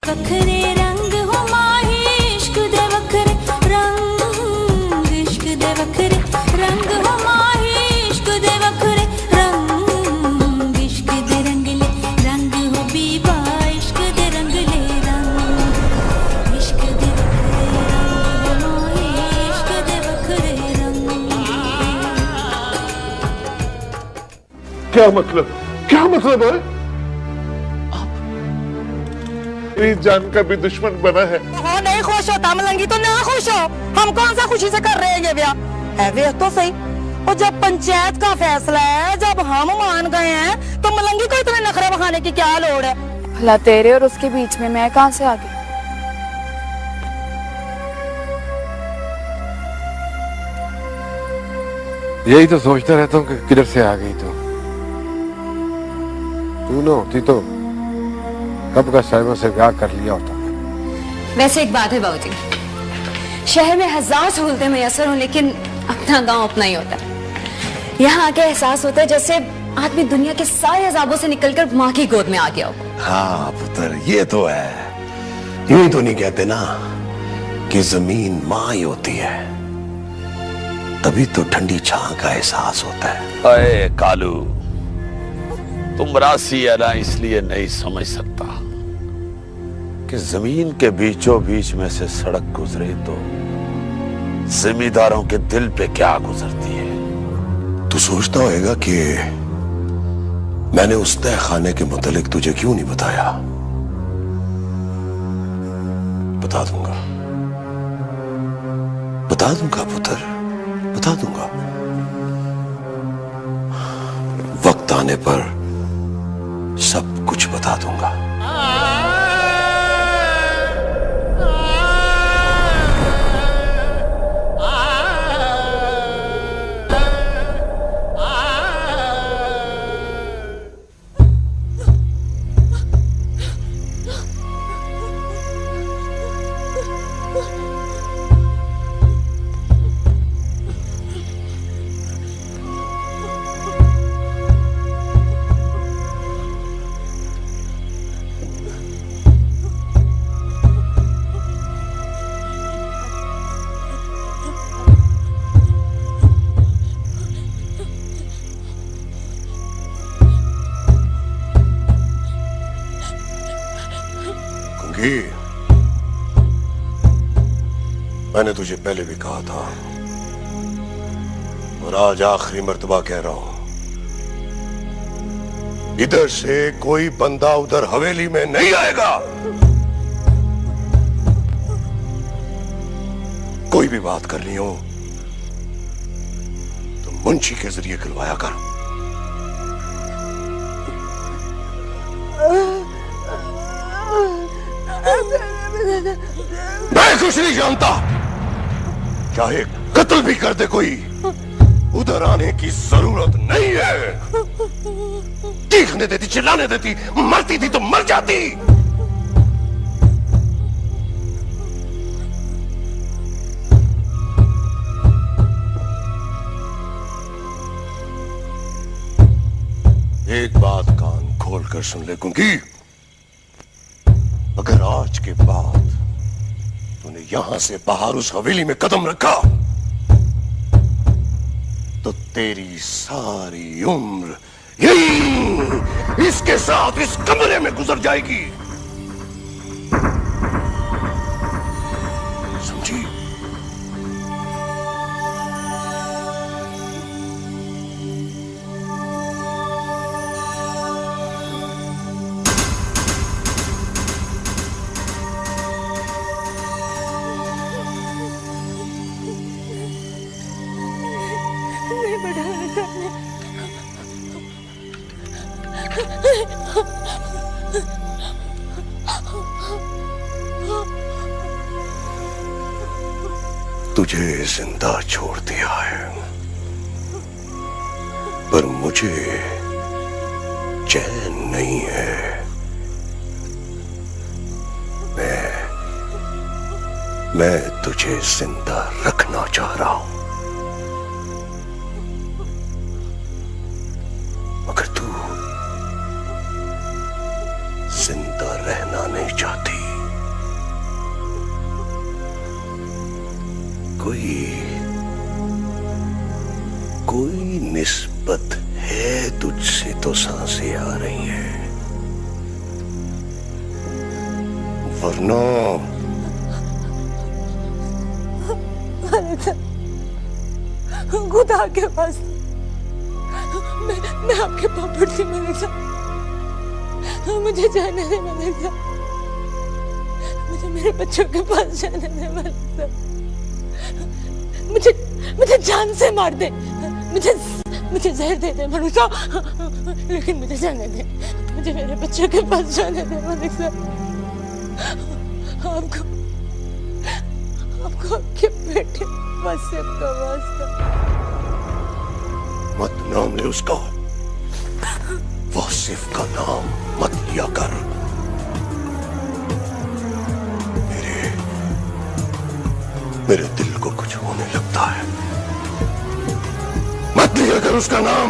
वखरे रंग हो माही इश्क दे वखरे रंग इश्क दे वखरे रंग हो माही इश्क दे वखरे रंग इश्क दे रंगले रंग हो बीबा इश्क दे रंगले रंग इश्क दे वखरे रंग हो माही इश्क दे वखरे रंग। क्या मतलब है? मेरी जान का भी दुश्मन बना है। हो नहीं खुश होता मलंगी तो ना खुश हो। हम कौन सा खुशी से कर रहे हैं ये ब्याह? है वे तो सही। और जब पंचायत का फैसला है, जब हम मान गए हैं, तो मलंगी को इतने नखरे बहाने की क्या लोड़ है? भला तेरे और उसके बीच में मैं कहां से आ गई? यही तो सोचता रहता हूँ कि किधर से आ गई तू ना होती तो कब का साइमा से ब्याह कर लिया होता। वैसे एक बात है बाबूजी, शहर में हजार सहूलतें मैसर हो, लेकिन अपना गांव अपना ही होता है। यहाँ आके एहसास होता है जैसे आदमी दुनिया के सारे अजाबों से निकलकर माँ की गोद में आ गया हो। हाँ पुत्र, ये तो है। यूं ही तो नहीं कहते ना कि जमीन माँ ही होती है, तभी तो ठंडी छां का एहसास होता है। अरे कालू, तुम राशि है ना, इसलिए नहीं समझ सकता कि जमीन के बीचों बीच में से सड़क गुजरे तो जिम्मेदारों के दिल पे क्या गुजरती है। तू सोचता होगा कि मैंने उस तय खाने के मुतालिक तुझे क्यों नहीं बताया। बता दूंगा पुत्र, बता दूंगा। वक्त आने पर सब कुछ बता दूंगा। मैंने तुझे पहले भी कहा था और आज आखिरी मर्तबा कह रहा हूं, इधर से कोई बंदा उधर हवेली में नहीं आएगा। कोई भी बात करनी हो तो मुंशी के जरिए करवाया कर। मैं कुछ नहीं जानता, चाहे कत्ल भी कर दे कोई, उधर आने की जरूरत नहीं है। चीखने देती, चिल्लाने देती, मरती थी तो मर जाती। एक बात कान खोल कर सुन ले कुंकी, अगर आज के बाद तूने यहां से बाहर उस हवेली में कदम रखा तो तेरी सारी उम्र यही इसके साथ इस कमरे में गुजर जाएगी। समझी? तुझे जिंदा छोड़ दिया है, पर मुझे चैन नहीं है। मैं तुझे जिंदा रखना चाह रहा हूं, मगर तू जिंदा रहना नहीं चाहती। सांसें आ रही हैं, वरना खुदा के पास मैं आपके पाँव पड़ती मलिक साहब, मुझे जाने दे मलिक साहब, मुझे मेरे बच्चों के पास जाने दे मलिक साहब, मुझे जान से मार दे, मुझे जहर दे दे मलिक साहब, लेकिन मुझे जाने दे, मुझे मेरे बच्चों के पास जाने दे मलिक साहब। आपको आपके बेटे वासिफ का वास्ता। मत नाम ले उसका, वासिफ का नाम मत लिया कर। मेरे दिल को कुछ होने लगता है, मत लिया कर उसका नाम।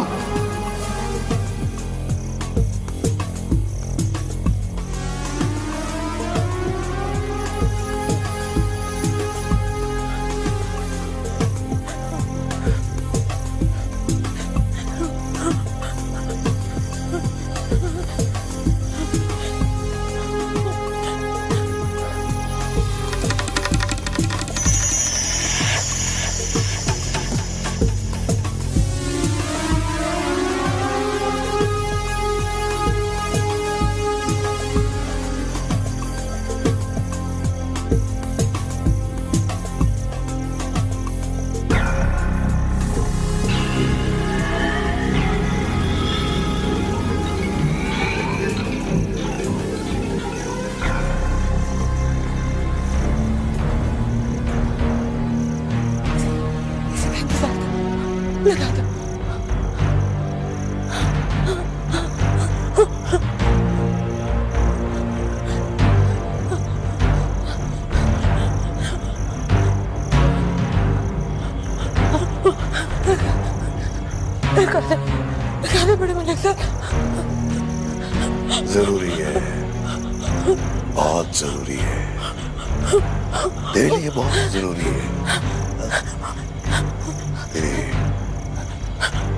बड़े मलिक साहब, जरूरी है, बहुत जरूरी है, तेरे लिए बहुत जरूरी है।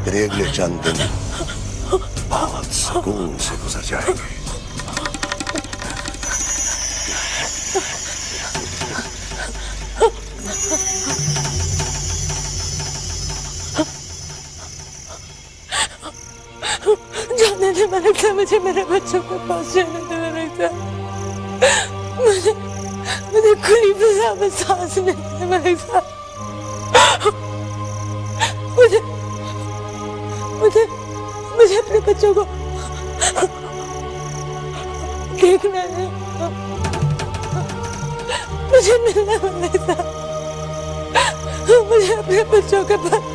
तेरे अगले चंद दिन बहुत सुकून से गुजर जाएंगे। जाने दे मलिक साहब, मुझे मेरे बच्चों के पास जाने दे मलिक साहब, मुझे खुली फिजा में सांस लेने दे मलिक साहब, मुझे अपने बच्चों को देखना है, मुझे मिलना है मलिक साहब, मुझे अपने बच्चों के पास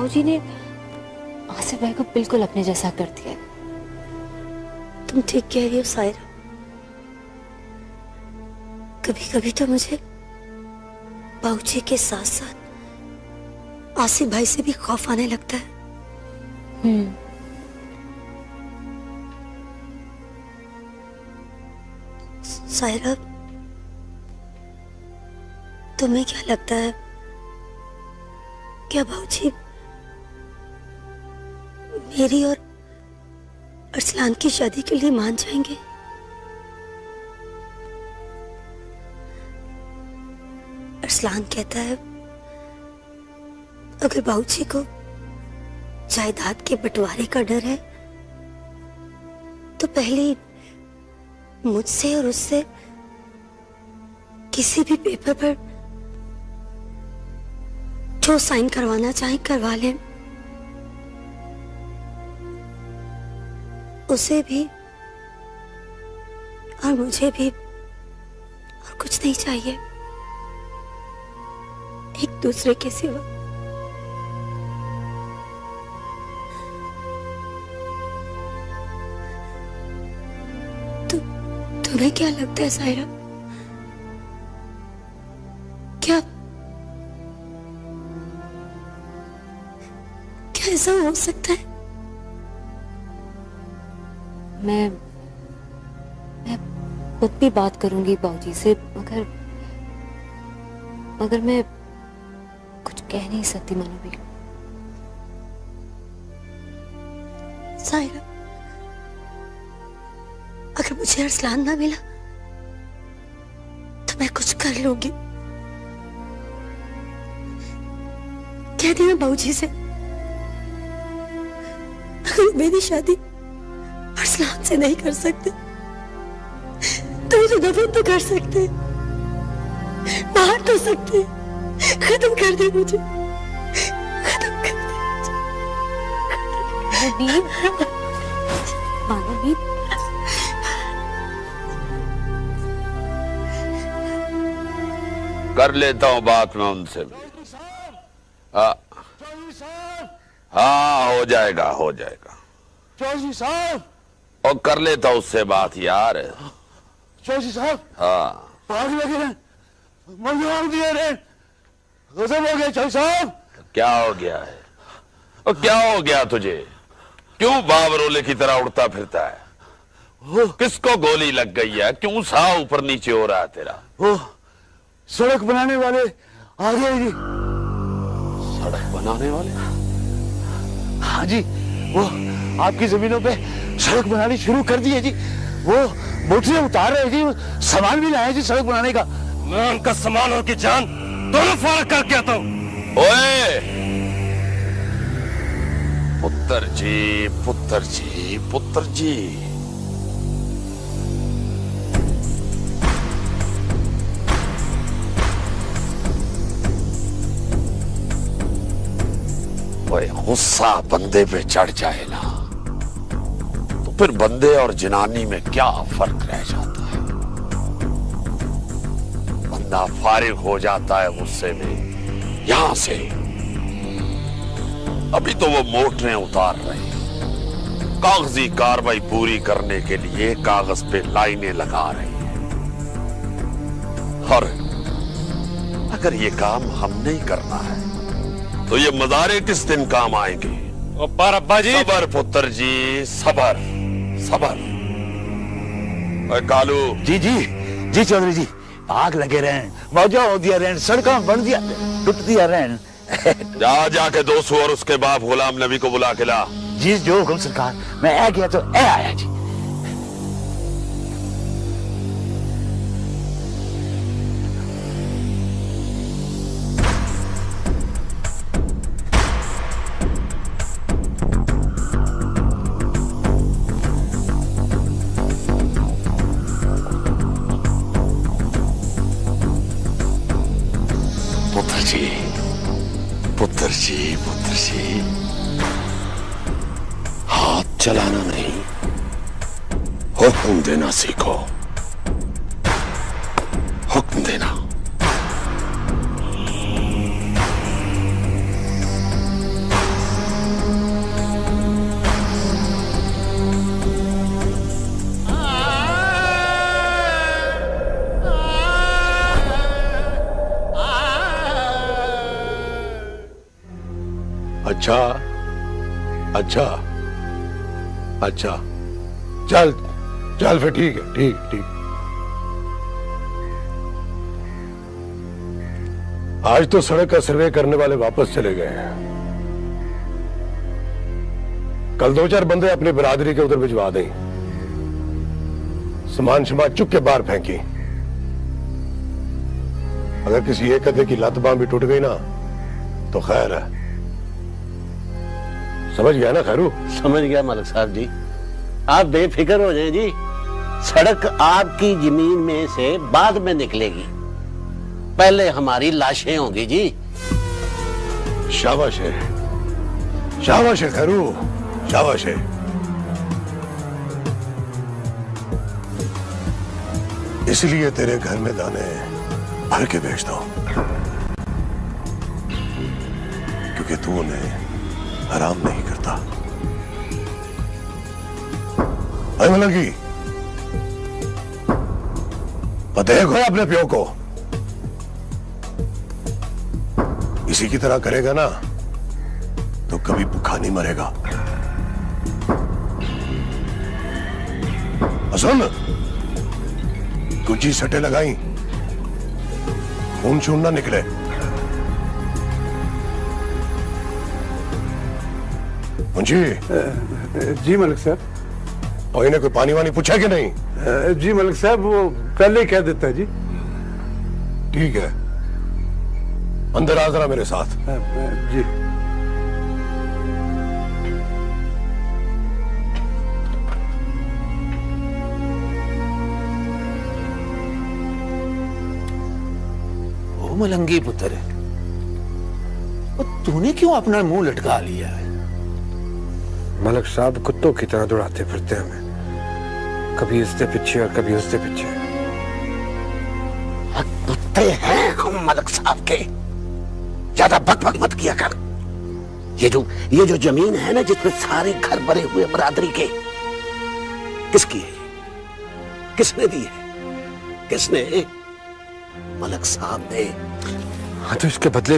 जी ने आसिफ भाई को बिल्कुल अपने जैसा कर दिया। तुम ठीक कह रही हो सायरा, कभी कभी तो मुझे बाबूजी के साथ साथ आसिफ भाई से भी खौफ आने लगता है। सायरा, तुम्हें क्या लगता है, क्या बाबूजी मेरी और अरसलान की शादी के लिए मान जाएंगे? अरसलान कहता है अगर बाबूजी को जायदाद के बंटवारे का डर है तो पहले मुझसे और उससे किसी भी पेपर पर जो साइन करवाना चाहे करवा लें, उसे भी और मुझे भी और कुछ नहीं चाहिए एक दूसरे के सिवा। तुम्हें क्या लगता है सायरा, क्या क्या ऐसा हो सकता है? मैं खुद भी बात करूंगी बाबूजी से, मगर मैं कुछ कह नहीं सकती मनु भी। सायरा, अगर मुझे अरसलान ना मिला तो मैं कुछ कर लूंगी। कह देना बाबूजी से, अगर मेरी शादी अरसलान से नहीं कर सकते तो मुझे दफन तो कर सकते, मार तो सकते, खत्म कर दे मुझे, खत्म कर दे मुझे। मानवी, कर लेता हूं बात में उनसे भी। हाँ हो जाएगा, हो जाएगा। चौधरी साहब, और कर लेता हूं उससे बात यार। चौधरी साहब, हाँ आग लगे रहे, मंजूर दिए रहे, गजब हो गया चौधरी साहब। क्या हो गया है? और क्या हो गया तुझे? क्यों बाबरोले की तरह उड़ता फिरता है? किसको गोली लग गई है? क्यों सा ऊपर नीचे हो रहा है तेरा? वो सड़क बनाने वाले आ गए जी। सड़क बनाने वाले? हाँ जी, वो आपकी जमीनों पे सड़क बनानी शुरू कर दी है जी। वो मोटरें उतार रहे हैं जी, वो सामान भी लाए जी सड़क बनाने का। मैं उनका सामान और की जान दोनों फारग करके आता हूँ। ओए पुत्र जी, पुत्र जी, पुत्र जी, ओए गुस्सा बंदे पे चढ़ जाए ना तो फिर बंदे और जनानी में क्या फर्क रह जाता है? बंदा फारिग हो जाता है गुस्से में। यहां से अभी तो वो मोटरें उतार रहे हैं, कागजी कार्रवाई पूरी करने के लिए कागज पे लाइनें लगा रहे हैं। और अगर ये काम हमने ही करना है तो ये मज़ारे किस दिन काम आएंगे? पर अब्बा जी, सबर पुत्र जी, सबर सबर। कालू जी जी जी चौधरी जी, आग लगे रहन, मौजा हो दिया रहन, सड़का बन दिया, टूट दिया रहन। जाके दोस्तों और उसके बाप गुलाम नबी को बुला के ला। जी जो हुक्म सरकार। मैं आ गया तो ए आया जी। पुत्र जी, पुत्र जी, हाथ चलाना नहीं, हुक्म देना सीखो। हुक्म देना। अच्छा अच्छा अच्छा, चल चल फिर, ठीक है, ठीक ठीक। आज तो सड़क का सर्वे करने वाले वापस चले गए हैं। कल 2-4 बंदे अपनी बरादरी के उधर भिजवा दें, सामान शमान चुक के बाहर फेंकी। अगर किसी एक अद्धे की लत बांह भी टूट गई ना तो खैर है। समझ गया ना खैरू? समझ गया मालिक साहब जी, आप बेफिक्र हो जाएं जी। सड़क आपकी जमीन में से बाद में निकलेगी, पहले हमारी लाशें होंगी जी। शाबाश है, शाबाश है खैरू, शाबाश है। इसलिए तेरे घर में दाने भर के भेजता हूं, क्योंकि तू उन्हें हराम नहीं करता। अरे मलंगी, देख हो अपने प्यो को, इसी की तरह करेगा ना तो कभी भूखा नहीं मरेगा। सुन, गुज्जी सटे लगाई, खून छून ना निकले। मुंशी। जी मलिक साहब। और इन्हें कोई पानी वानी पूछा कि नहीं? जी मलिक साहब, वो पहले ही कह देता है जी। ठीक है, अंदर आ जरा मेरे साथ। जी। ओ मलंगी पुत्र, तूने क्यों अपना मुंह लटका लिया है? मलिक साहब कुत्तों की तरह दौड़ाते फिरते हमें, कभी इसके पीछे और कभी उसके पीछे। कुत्ते हैं हम मलिक साहब के, ज्यादा बकबक मत किया कर। ये जो जमीन है ना जिसमें सारे घर भरे हुए बरादरी के, किसकी है? किसने दी है? किसने? मलिक साहब ने। हाँ, तो इसके बदले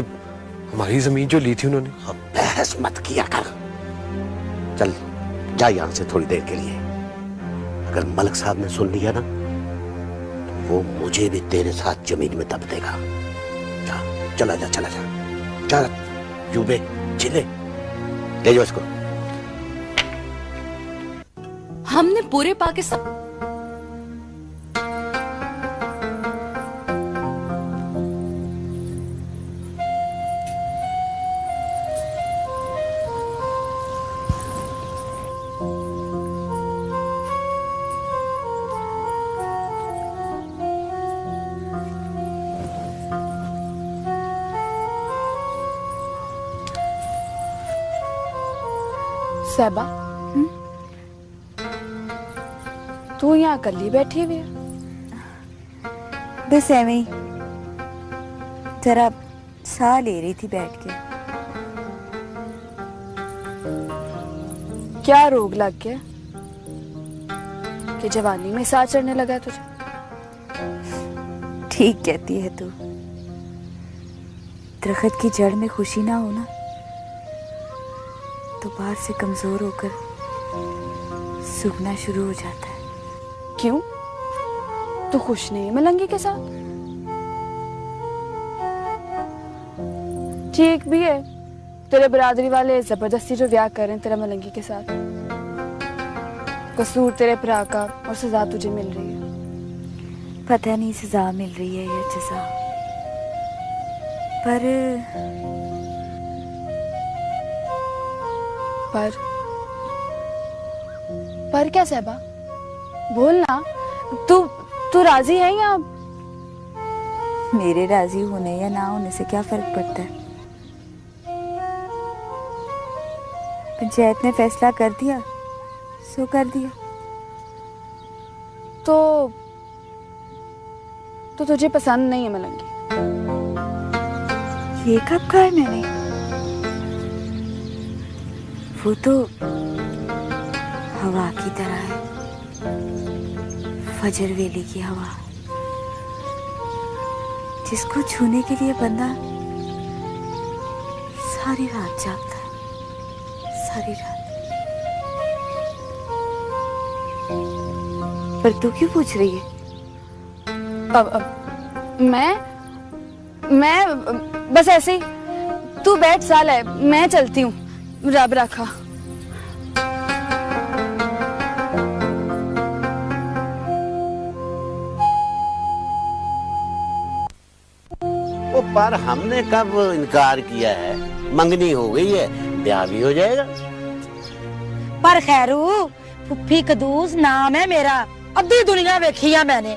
हमारी जमीन जो ली थी उन्होंने। बहस मत किया कर, चल जा यहां से थोड़ी देर के लिए। अगर मलिक साहब ने सुन लिया ना तो वो मुझे भी तेरे साथ जमीन में दब देगा। जा, चला जा यूबे चिले, ले जाओ इसको। हमने पूरे पाकिस्तान सहबा, तू यहाँ अकेली बैठी हुई है? बस ऐਵੇਂ ही जरा साह ले रही थी बैठ के। क्या रोग लग गया कि जवानी में साह चढ़ने लगा है तुझे? ठीक कहती है तू। दरख्त की जड़ में खुशी ना हो ना तो बाहर से कमजोर होकर सूखना शुरू हो जाता है। क्यों? तू खुश नहीं मलंगी के साथ? ठीक भी है, तेरे बरादरी वाले जबरदस्ती जो ब्याह कर रहे हैं तेरा मलंगी के साथ। कसूर तेरे भरा का और सजा तुझे मिल रही है। पता नहीं सजा मिल रही है या जजा, पर क्या सहबा, बोल ना। तू राजी है या? मेरे राजी होने या ना होने से क्या फर्क पड़ता है? पंचायत ने फैसला कर दिया सो कर दिया। तो तुझे पसंद नहीं है मलंगी? ये कब कहा है मैंने? वो तो हवा की तरह है, फजर वेले की हवा, जिसको छूने के लिए बंदा सारी रात जागता है, सारी रात। पर तू क्यों पूछ रही है? मैं बस ऐसे ही। तू बैठ साल है, मैं चलती हूँ। रब रखा। पर हमने कब इनकार किया है? मंगनी हो गई है, ब्याह भी हो जाएगा। पर खैरू, फुफी कदूस नाम है मेरा, अद्धी दुनिया देखी है मैंने।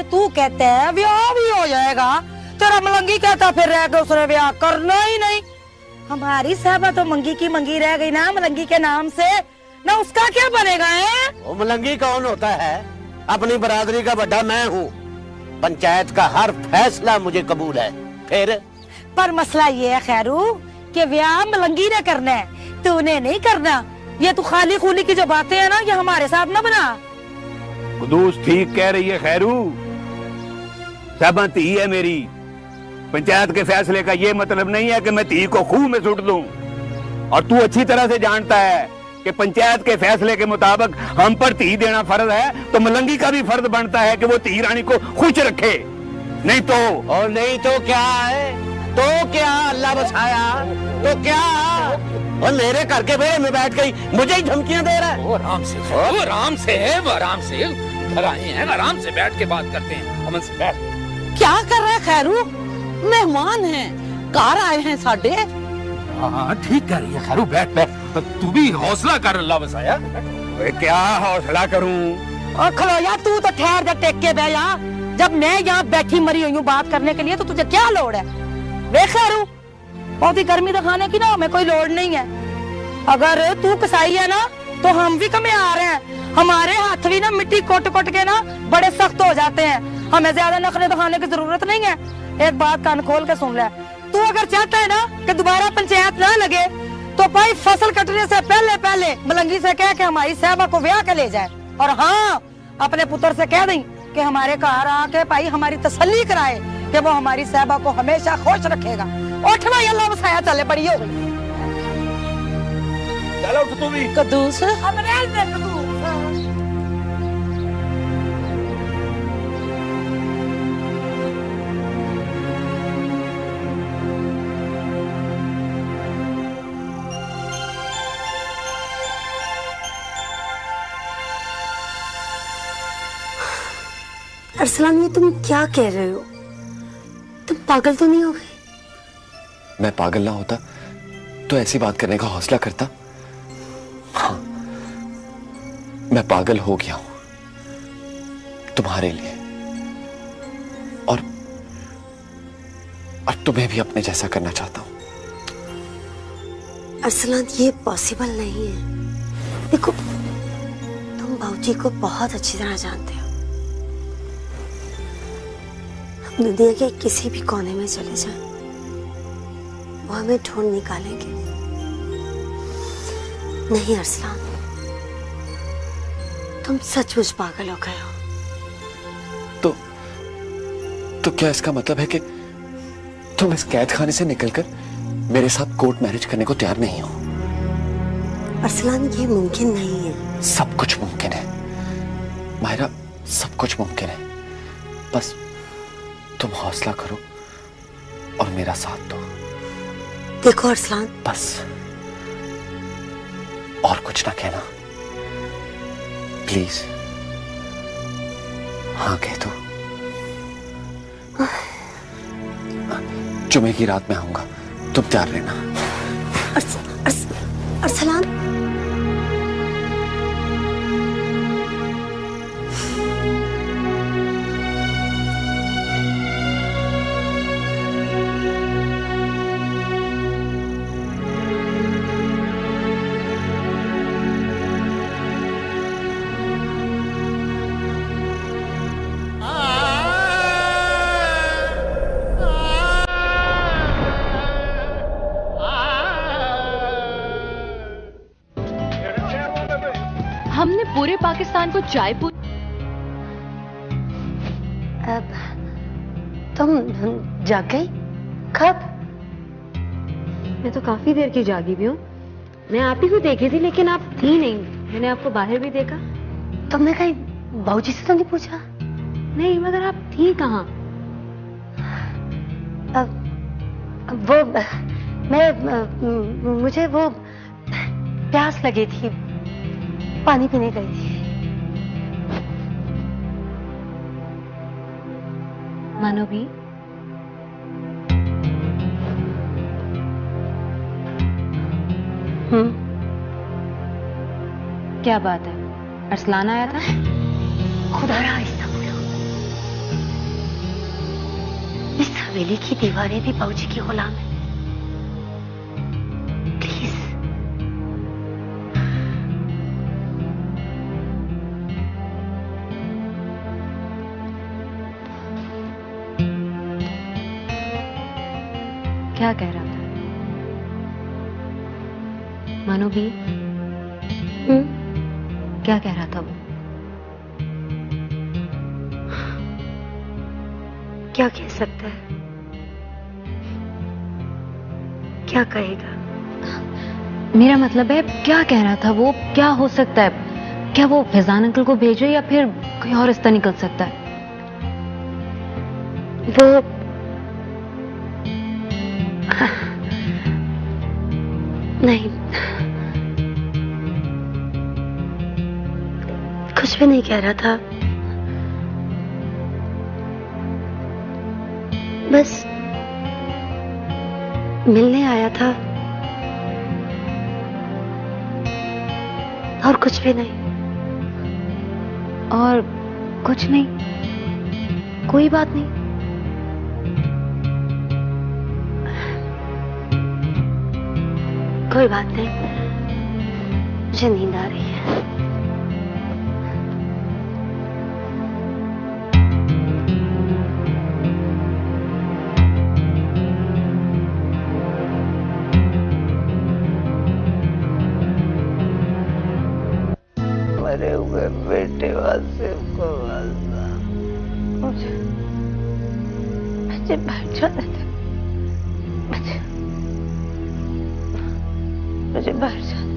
तू कहता है ब्याह भी हो जाएगा, तेरा मलंगी कहता फिर रह गया उसने ब्याह करना ही नहीं। हमारी साहबा तो मंगी की मंगी रह गई ना मलंगी के नाम से, ना उसका क्या बनेगा है? वो मलंगी कौन होता है? अपनी बरादरी का बड़ा मैं हूँ, पंचायत का हर फैसला मुझे कबूल है। फिर पर मसला ये है खैरू कि ब्याह मलंगी ने करना है, तूने नहीं करना। ये तू खाली खूली की जो बातें है ना, ये हमारे साथ ना बना। कुदूस ठीक कह रही है खैरू, साहबा धी है मेरी। पंचायत के फैसले का ये मतलब नहीं है कि मैं धी को खूह में सुट दूं। और तू अच्छी तरह से जानता है कि पंचायत के फैसले के मुताबिक हम पर धी देना फर्ज है, तो मलंगी का भी फर्ज बनता है कि वो धी रानी को खुश रखे। नहीं तो और नहीं तो क्या है? तो क्या अल्लाह बचाया? तो क्या? और मेरे घर के बेड़े में बैठ गई मुझे ही धमकियां दे रहा है। वो आराम से, वो आराम से है, वो आराम से घर आए हैं, आराम से बैठ के बात करते हैं। अमन से बैठ। क्या कर रहा है खैरू? मेहमान हैं, घर आए हैं साडे। हाँ ठीक कर रही है खैरू, बैठ बैठ। तू भी हौसला कर, अल्लाह बसाया। क्या हौसला करूं? और खलोया तू तो ठहर जा, टेक के बह जा। जब मैं यहाँ बैठी मरी हुई हूँ बात करने के लिए, तो तुझे क्या लोड़ है? वे खैरू, बहुत ही गर्मी दिखाने की ना हमें कोई लोड़ नहीं है। अगर तू कसाई है ना तो हम भी कमे आ रहे हैं। हमारे हाथ भी ना मिट्टी कोट कोट के ना बड़े सख्त हो जाते हैं। हमें ज्यादा नखरे दिखाने की जरूरत नहीं है। एक बात कान खोल के सुन ले, तू अगर चाहता है ना कि दोबारा पंचायत ना लगे, तो भाई फसल कटने से पहले पहले मलंगी से कह के हमारी साहबा को ब्याह के ले जाए। और हाँ, अपने पुत्र से कह दें कि हमारे घर आके भाई हमारी तसल्ली कराए कि वो हमारी साहबा को हमेशा खुश रखेगा। उठ भाई, अल्लाह बसाया, चले बड़ी हो गई। चलो उठ तू भी। कद्दूस अरसलान, ये तुम क्या कह रहे हो? तुम पागल तो नहीं हो गए? मैं पागल ना होता तो ऐसी बात करने का हौसला करता। हाँ, मैं पागल हो गया हूं तुम्हारे लिए, और तुम्हें भी अपने जैसा करना चाहता हूं। अरसलान, ये पॉसिबल नहीं है। देखो, तुम बाबूजी को बहुत अच्छी तरह जानते हो। हम दुनिया के किसी भी कोने में चले जाएं, वो हमें ढूंढ निकालेंगे। नहीं अरसलान, तुम सचमुच पागल हो गए हो। तो क्या इसका मतलब है कि तुम इस कैद खाने से निकलकर मेरे साथ कोर्ट मैरिज करने को तैयार नहीं हो? अरसलान, ये मुमकिन नहीं है। सब कुछ मुमकिन है मायरा, सब कुछ मुमकिन है। बस तुम हौसला करो और मेरा साथ दो। देखो अरसलान, बस और कुछ ना कहना प्लीज। हाँ कह दो। जुमे की रात में आऊंगा, तुम तैयार रहना। अरसलान, हमने पूरे पाकिस्तान को चाय अब तुम जाग गई? कब? मैं तो काफी देर की जागी भी हूँ। मैं आप ही को देखी थी, लेकिन आप थी नहीं। मैंने आपको बाहर भी देखा। तुमने कहीं बाबूजी से तो नहीं पूछा? नहीं, मगर आप थी कहाँ? वो मुझे वो प्यास लगी थी, पानी पीने गई थी। मानो भी क्या बात है? अरसलान आया था? खुदारा आहिस्ता बोलो। इस हवेली की दीवारें भी बाबूजी की गुलाम है। प्लीज। क्या कह रहा था? मानो भी क्या कह रहा था वो? क्या कह सकता है? क्या कहेगा? मेरा मतलब है क्या कह रहा था वो, क्या हो सकता है? क्या वो फैजान अंकल को भेजे या फिर कोई और रास्ता निकल सकता है? वो नहीं, कुछ भी नहीं कह रहा था, बस मिलने आया था और कुछ भी नहीं। और कुछ नहीं? कोई बात नहीं? कोई बात नहीं, मुझे नींद आ रही है। मरे हुए बेटे वासिफ को वास्ता, मुझे बैठ जाने दे, मुझे बाहर जाने।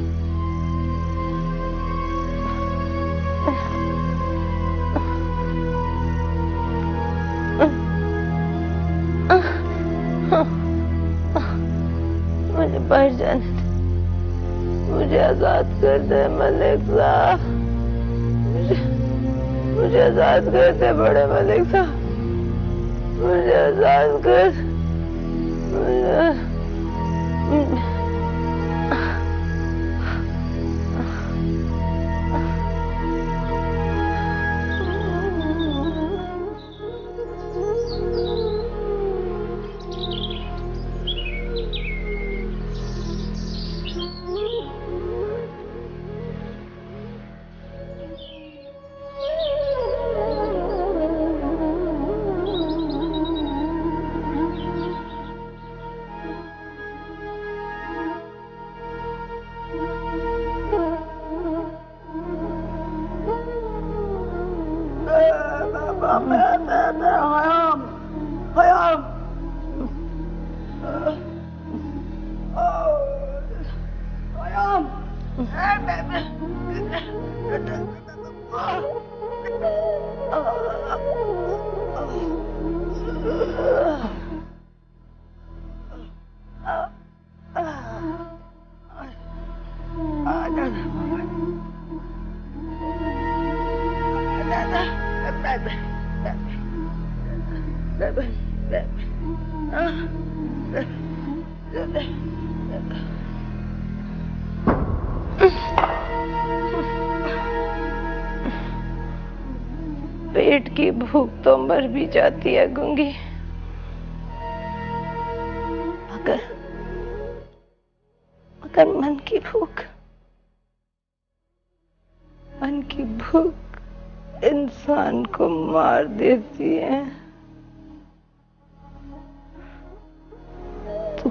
मुझे बाहर जाने दे, मुझे आजाद कर दे मलिक साहब, मुझे आजाद कर दे बड़े मलिक साहब, मुझे आजाद कर, पेट की भूख तो मर भी जाती है गूंगी, मगर मन की भूख इंसान को मार देती है। तू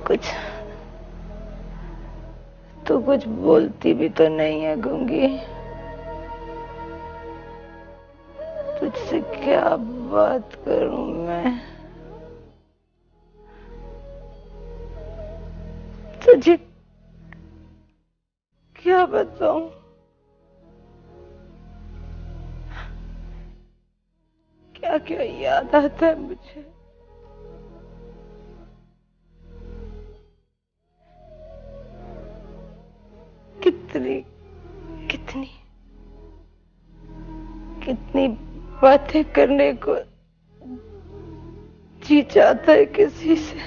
कुछ बोलती भी तो नहीं है गूंगी, तुझसे क्या बात करूं मैं? तुझे क्या बताऊं? क्या क्या याद आता है मुझे। कितनी बातें करने को जी चाहता है किसी से,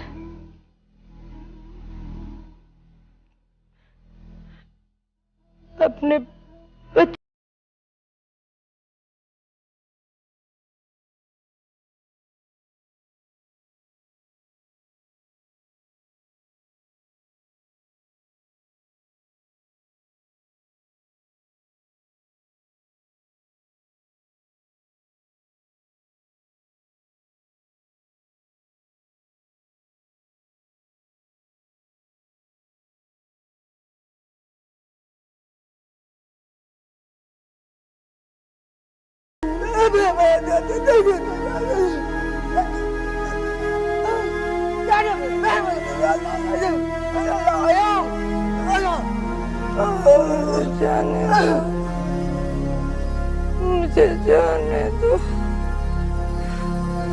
अपने बच्चे जाने दो, मुझे जाने दो,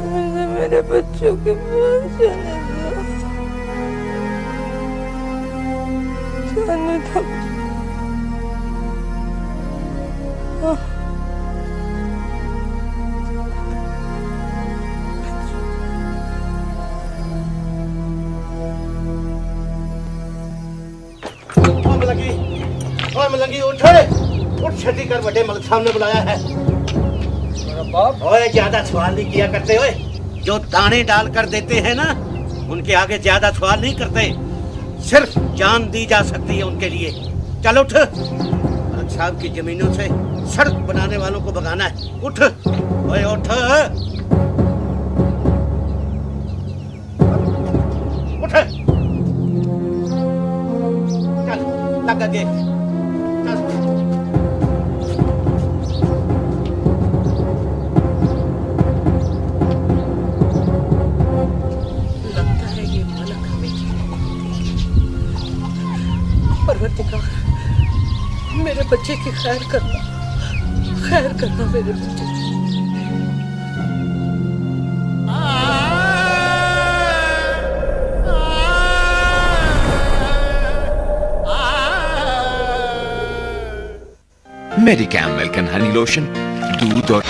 मुझे मेरे बच्चों के पास जाने दो, जाने दो। मलंगी उठ छठी कर, बड़े मलिक साहब ने बुलाया है। ओए ज्यादा सवाल नहीं किया करते, ओए जो दाने डाल कर देते हैं ना उनके आगे ज्यादा सवाल नहीं करते, सिर्फ जान दी जा सकती है उनके लिए। चल उठ, मलिक साहब की जमीनों से सड़क बनाने वालों को भगाना है। उठ ओए उठ उठ, चल लगा के मेरे बच्चे की खैर करना मेरे बच्चे की। मेडिकैम मिल्क एंड हनी लोशन, दूध और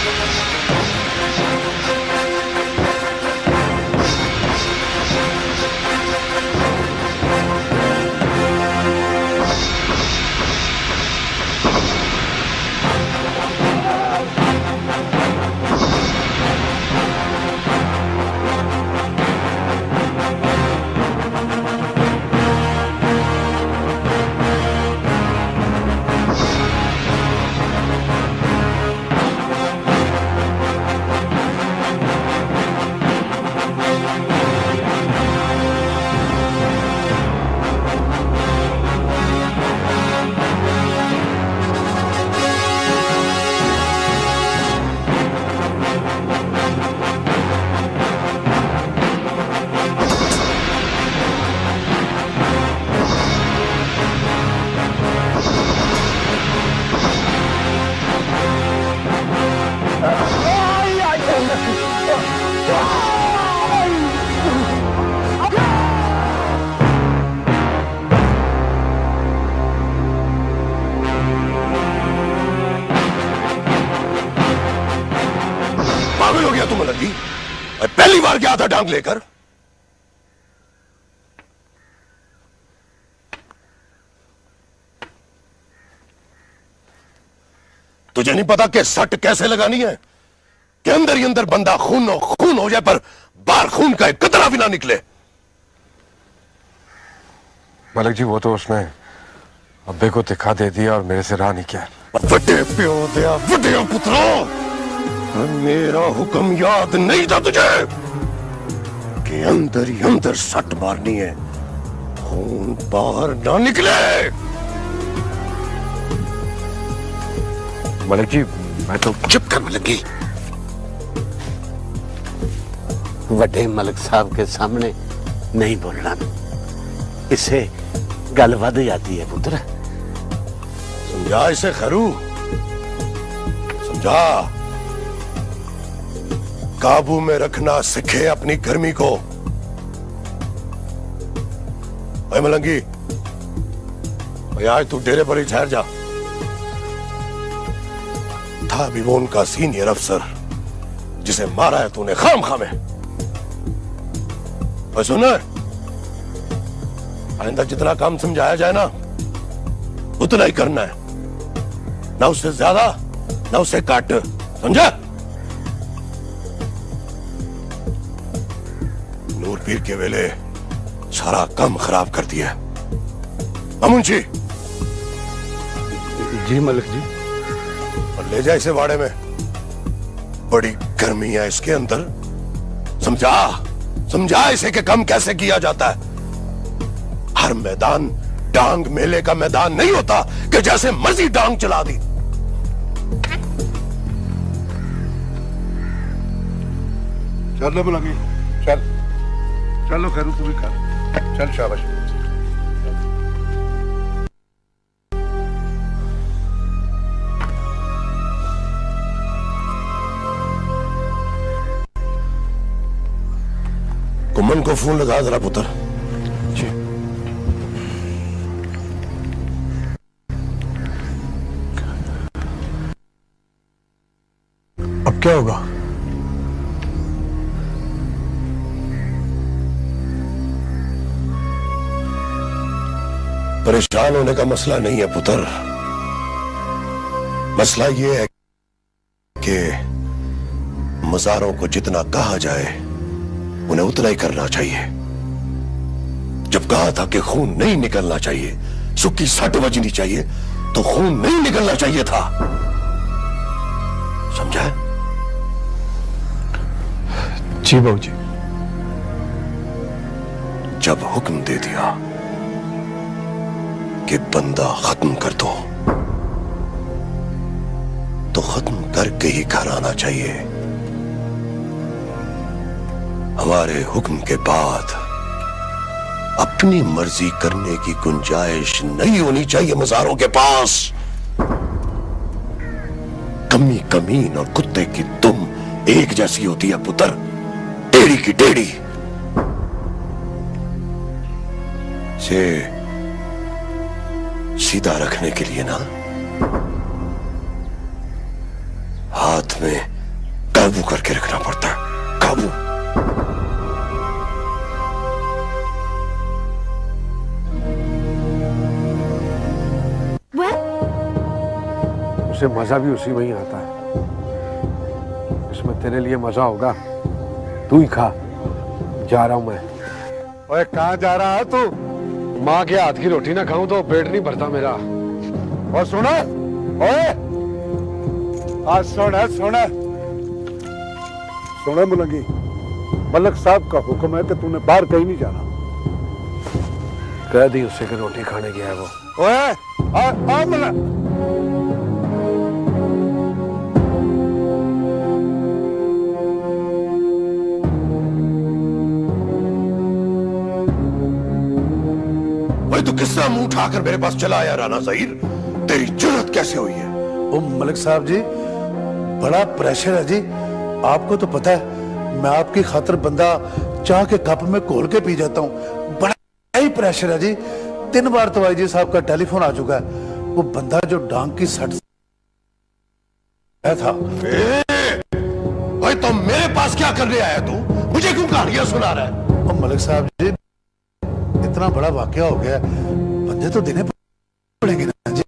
पागल हो गया तुम मलंगी? पहली बार गया था डांग लेकर। तुझे नहीं पता कि सट कैसे लगानी है, कि अंदर ही अंदर बंदा खून हो जाए पर बाहर खून का एक कतरा भी ना निकले। मलिक जी वो तो उसने अब्बे को दिखा दे दिया और मेरे से राह नहीं किया। बड़े प्यो दिया बड़े पुत्रों, मेरा हुक्म याद नहीं था तुझे कि अंदर ही अंदर सट मारनी है, खून बाहर ना निकले। मलिक जी मैं तो चुप कर मलिक। बड़े मलिक साहब के सामने नहीं बोलना, इससे गल वध जाती है पुत्र। समझा इसे खरू, समझा। काबू में रखना सीखे अपनी गर्मी को। भाई मलंगी, भाई आज तू डेरे पर ही ठहर जा। था भी वो उनका सीनियर अफसर जिसे मारा है तूने खाम खामे। और सुना, आइंदा जितना काम समझाया जाए ना उतना ही करना है, ना उससे ज्यादा ना उससे कट, समझा? नूर पीर के वेले सारा काम खराब कर दिया। मुंशी जी मलिक जी। और ले जा इसे वाड़े में, बड़ी गर्मी है इसके अंदर। समझा इसे कि काम कैसे किया जाता है। हर मैदान डांग मेले का मैदान नहीं होता कि जैसे मर्जी डांग चला दी। चलो मलंगी, चलो खैरू तू भी कर। चल शाबाश। कुमन को फोन लगा जरा पुत्र। जी। अब क्या होगा? परेशान होने का मसला नहीं है पुत्र, मसला यह है कि मज़ारों को जितना कहा जाए उन्हें उतना ही करना चाहिए। जब कहा था कि खून नहीं निकलना चाहिए, सुक्की सट बजनी चाहिए, तो खून नहीं निकलना चाहिए था। समझा? जी बाबूजी। जब हुक्म दे दिया कि बंदा खत्म कर दो, तो खत्म करके ही घर आना चाहिए। हमारे हुक्म के बाद अपनी मर्जी करने की गुंजाइश नहीं होनी चाहिए मज़ारों के पास। कमी कमीन और कुत्ते की दुम एक जैसी होती है पुत्र, टेढ़ी की टेढ़ी। से सीधा रखने के लिए ना हाथ में काबू करके रखना पड़ता है, काबू। उसे मजा भी उसी में ही आता है। इसमें तेरे लिए मजा होगा, तू ही खा। जा रहा हूं मैं। ओए कहाँ जा रहा है तू? माँ के हाथ की रोटी ना खाऊं तो पेट नहीं भरता मेरा। और सुना, ओए आज सुना मुलंगी, मलक साहब का हुक्म है कि तूने बाहर कहीं नहीं जाना। कह दी उससे कि रोटी खाने गया है वो। ओए आ मलक। तू किस तरह मुंह उठाकर मेरे पास चला आया राना ज़हीर? तेरी जुर्रत कैसे हुई है? ओ मलिक साहब जी, बड़ा प्रेशर है जी। आपको तो पता है मैं आपकी खातिर बंदा चाह के कप में घोल के पी जाता हूँ। बड़ा ही प्रेशर है जी। 3 बार तो आईजी साहब का टेलीफोन आ चुका है। वो बंदा जो डांग की सट था। भाई तो मेरे पास क्या करने आया तू? मुझे क्यों कहानियां सुना रहा है? ओ मलिक साहब जी, इतना बड़ा वाकया हो गया, बंदे तो देने पड़ेंगे ना जी।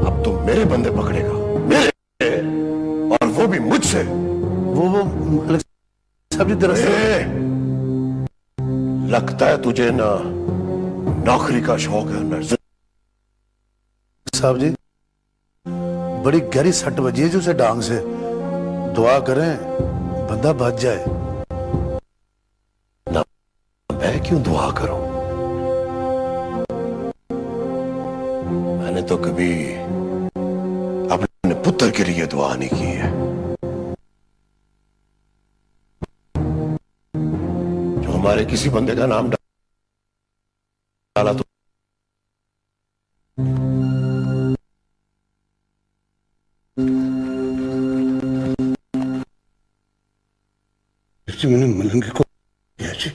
अब तुम मेरे बंदे पकड़ेगा, मेरे, और वो भी मुझसे। वो सब जी दरअसल लगता है तुझे ना नौकरी का शौक है ना। साहब जी बड़ी गहरी सट बजी है जो उसे डांग से। दुआ करें बंदा बच जाए। ना मैं क्यों दुआ करूं? मैंने तो कभी अपने पुत्र के लिए दुआ नहीं की है। जो हमारे किसी बंदे का नाम डाला तो मैंने मलंगी को जी।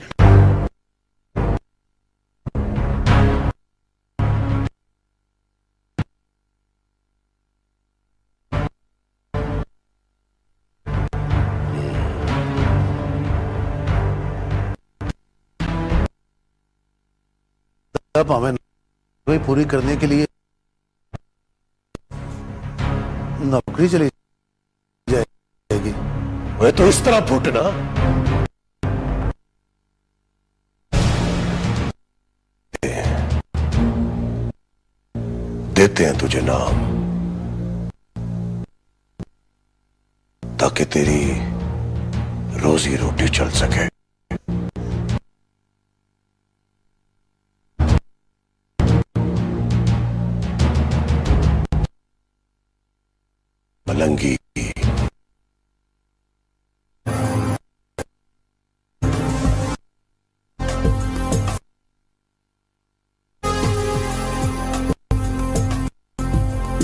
हमें पूरी करने के लिए नौकरी चली जाएगी। वह तो इस तरह फूटना। देते हैं तुझे नाम ताकि तेरी रोजी रोटी चल सके। मलंगी